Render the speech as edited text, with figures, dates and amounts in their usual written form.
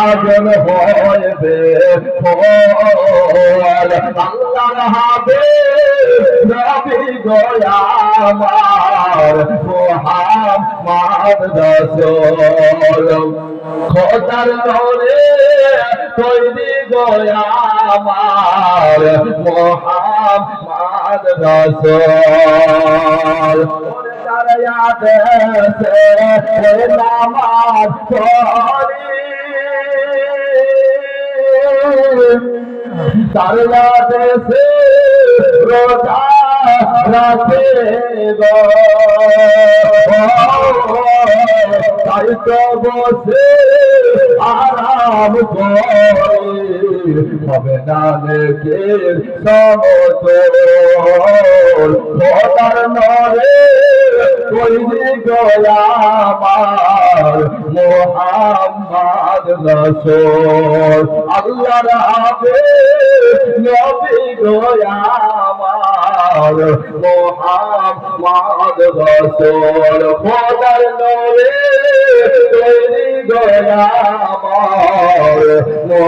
আগুন হইবে ফল আল্লাহর হাবিব নবী গো আমার মুহাম্মদ রাসূল খোদার নূরে তৈরি গো আমার মুহাম্মদ রাসূল নামাজ পড়ি তার দেশে রোজা রাখে গো তাই তো বসে আরাম করে হবে না লেকের সমতল খোদার নরে তৈরি গো আমার মুহাম্মদ রাসূল আল্লাহর হাবিব নবী গো আমার মুহাম্মদ রাসূল খোদার নরে তৈরি গো আমার